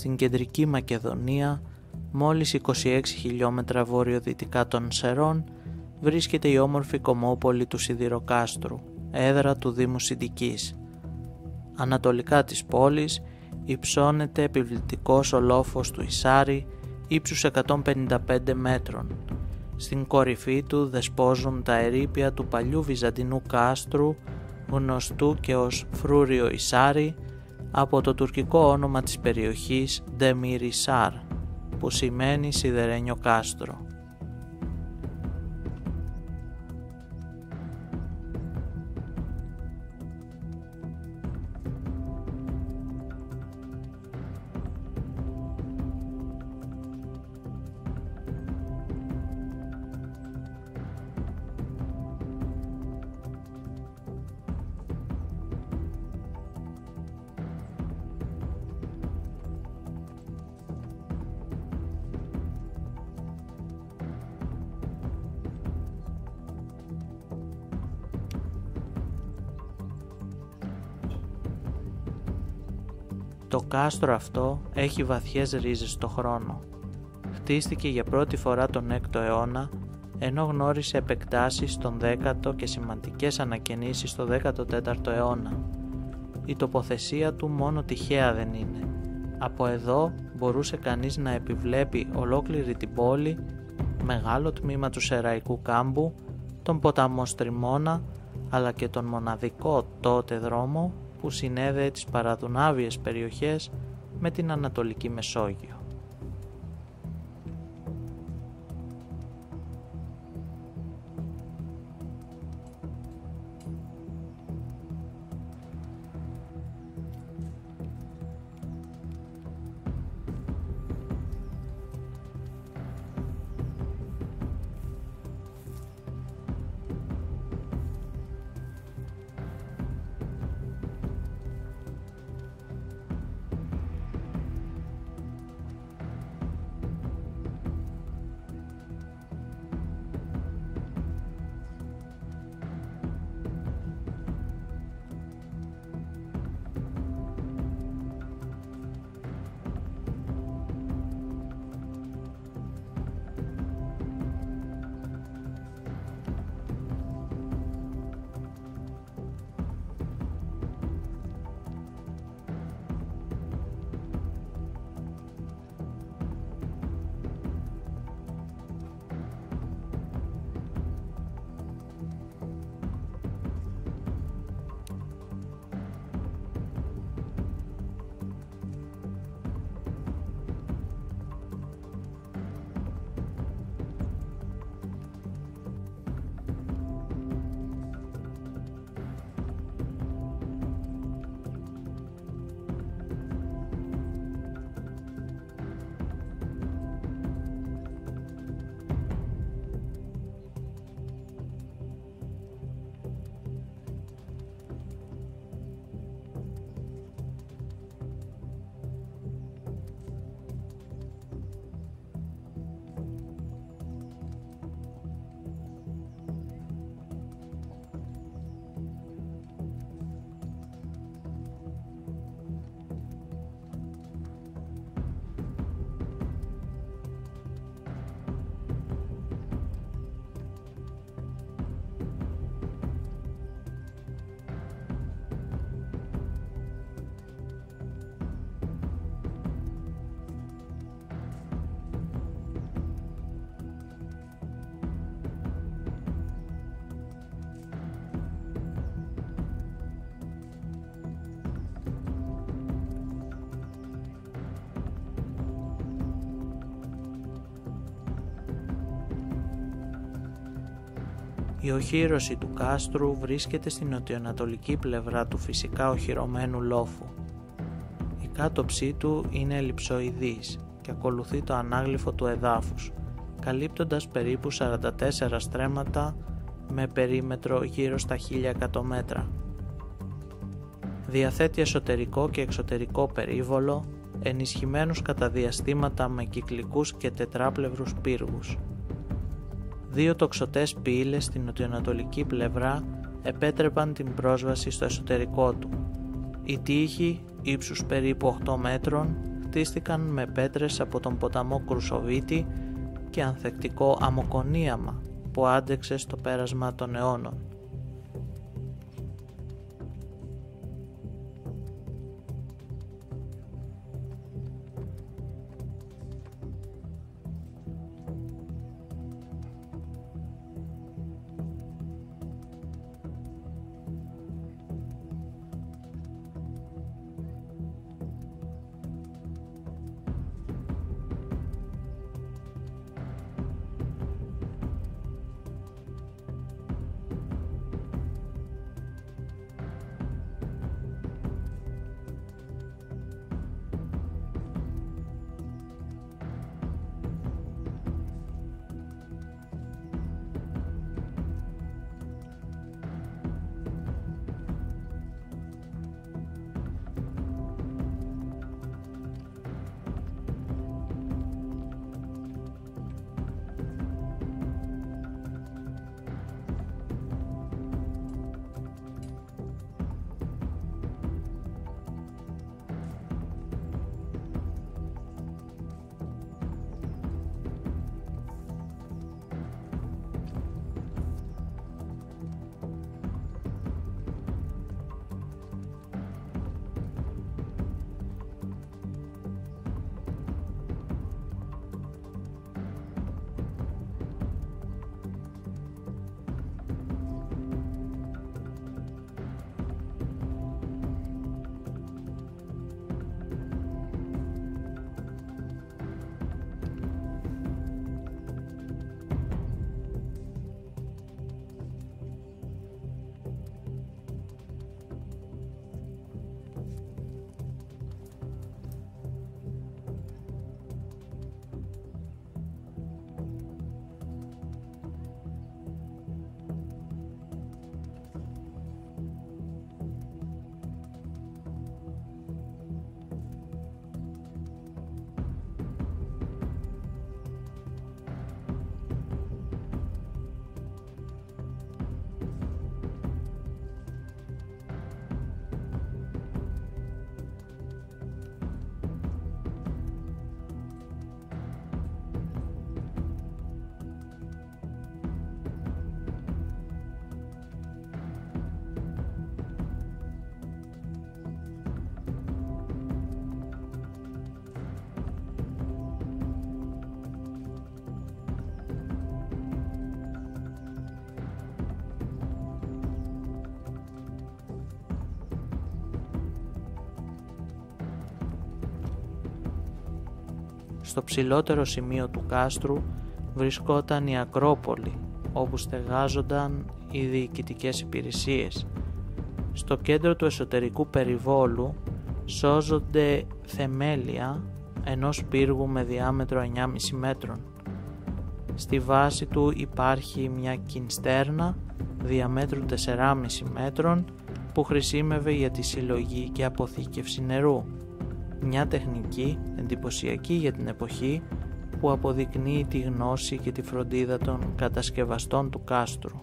στην κεντρική Μακεδονία, μόλις 26 χιλιόμετρα βορειοδυτικά των Σερών, βρίσκεται η όμορφη κομμόπολη του Σιδηροκάστρου, έδρα του Δήμου Συντικής. Ανατολικά της πόλης υψώνεται επιβλητικός ο λόφος του Ισάρη ύψους 155 μέτρων. Στην κορυφή του δεσπόζουν τα ερείπια του παλιού βυζαντινού κάστρου, γνωστού και ως Φρούριο Ισάρη, από το τουρκικό όνομα της περιοχής Demir Hisar, που σημαίνει σιδερένιο κάστρο. Το κάστρο αυτό έχει βαθιές ρίζες στο χρόνο. Χτίστηκε για πρώτη φορά τον 6ο αιώνα, ενώ γνώρισε επεκτάσεις στον 10ο και σημαντικές ανακαινήσεις στο 14ο αιώνα. Η τοποθεσία του μόνο τυχαία δεν είναι. Από εδώ μπορούσε κανείς να επιβλέπει ολόκληρη την πόλη, μεγάλο τμήμα του Σεραϊκού κάμπου, τον ποταμό Στριμώνα, αλλά και τον μοναδικό τότε δρόμο που συνέδεε τις παραδουνάβιες περιοχές με την Ανατολική Μεσόγειο. Η οχύρωση του κάστρου βρίσκεται στην νοτιοανατολική πλευρά του φυσικά οχυρωμένου λόφου. Η κάτωψή του είναι ελλειψοειδής και ακολουθεί το ανάγλυφο του εδάφους, καλύπτοντας περίπου 44 στρέμματα με περίμετρο γύρω στα 1100 μέτρα. Διαθέτει εσωτερικό και εξωτερικό περίβολο, ενισχυμένους κατά διαστήματα με κυκλικούς και τετράπλευρους πύργους. Δύο τοξωτές πύλες στην νοτιοανατολική πλευρά επέτρεπαν την πρόσβαση στο εσωτερικό του. Η τείχη ύψους περίπου 8 μέτρων χτίστηκαν με πέτρες από τον ποταμό Κρουσοβίτη και ανθεκτικό αμμοκονίαμα που άντεξε στο πέρασμα των αιώνων. Στο ψηλότερο σημείο του κάστρου βρισκόταν η Ακρόπολη, όπου στεγάζονταν οι διοικητικές υπηρεσίες. Στο κέντρο του εσωτερικού περιβόλου σώζονται θεμέλια ενός πύργου με διάμετρο 9,5 μέτρων. Στη βάση του υπάρχει μια κινστέρνα διαμέτρου 4,5 μέτρων που χρησίμευε για τη συλλογή και αποθήκευση νερού. Μια τεχνική εντυπωσιακή για την εποχή που αποδεικνύει τη γνώση και τη φροντίδα των κατασκευαστών του κάστρου.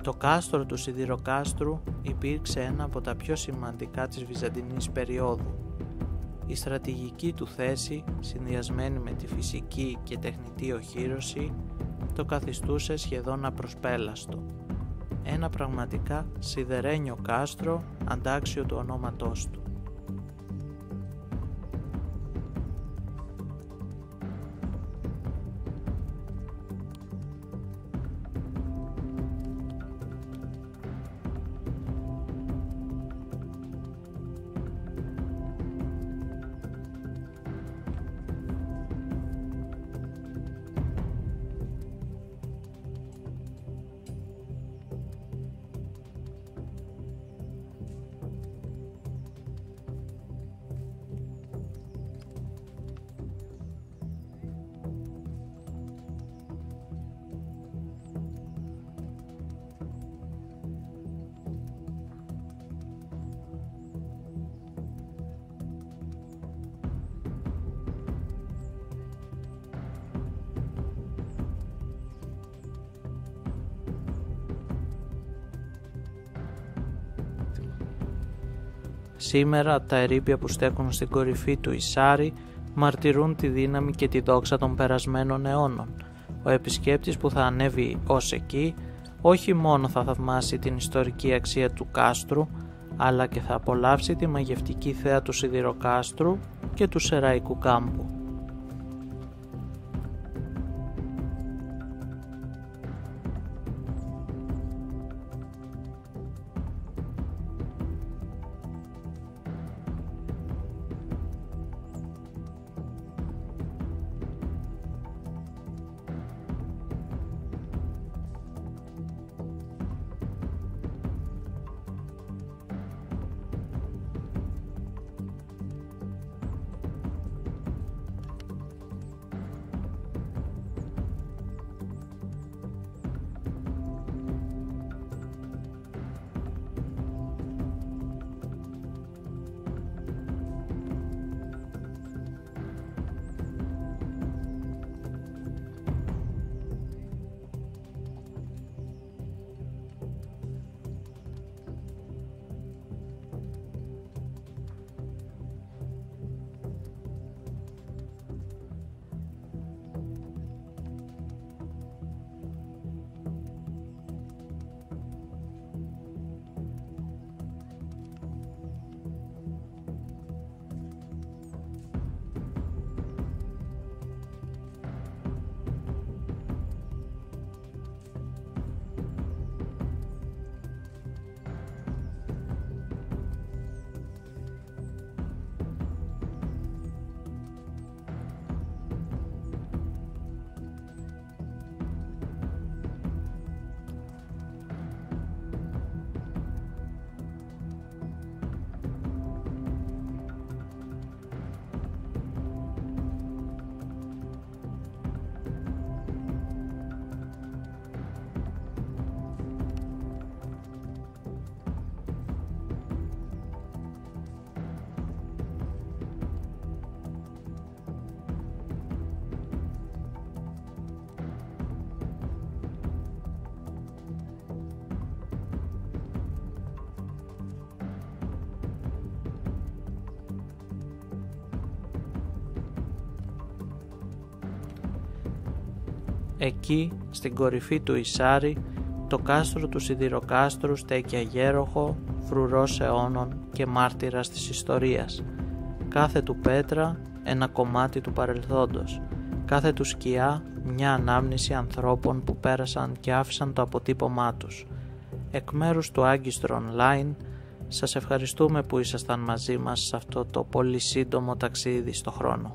Το κάστρο του Σιδηροκάστρου υπήρξε ένα από τα πιο σημαντικά της Βυζαντινής περίοδου. Η στρατηγική του θέση, συνδυασμένη με τη φυσική και τεχνητή οχύρωση, το καθιστούσε σχεδόν απροσπέλαστο. Ένα πραγματικά σιδερένιο κάστρο, αντάξιο του ονόματός του. Σήμερα τα ερείπια που στέκουν στην κορυφή του Ισάρι μαρτυρούν τη δύναμη και τη δόξα των περασμένων αιώνων. Ο επισκέπτης που θα ανέβει ως εκεί όχι μόνο θα θαυμάσει την ιστορική αξία του κάστρου, αλλά και θα απολαύσει τη μαγευτική θέα του σιδηροκάστρου και του σεραϊκού κάμπου. Εκεί, στην κορυφή του Ισάρι, το κάστρο του Σιδηροκάστρου στέκει αγέροχο, φρουρός αιώνων και μάρτυρας της ιστορίας. Κάθε του πέτρα ένα κομμάτι του παρελθόντος, κάθε του σκιά μια ανάμνηση ανθρώπων που πέρασαν και άφησαν το αποτύπωμά τους. Εκ μέρους του Άγκιστρο Online, σας ευχαριστούμε που ήσασταν μαζί μας σε αυτό το πολύ σύντομο ταξίδι στο χρόνο.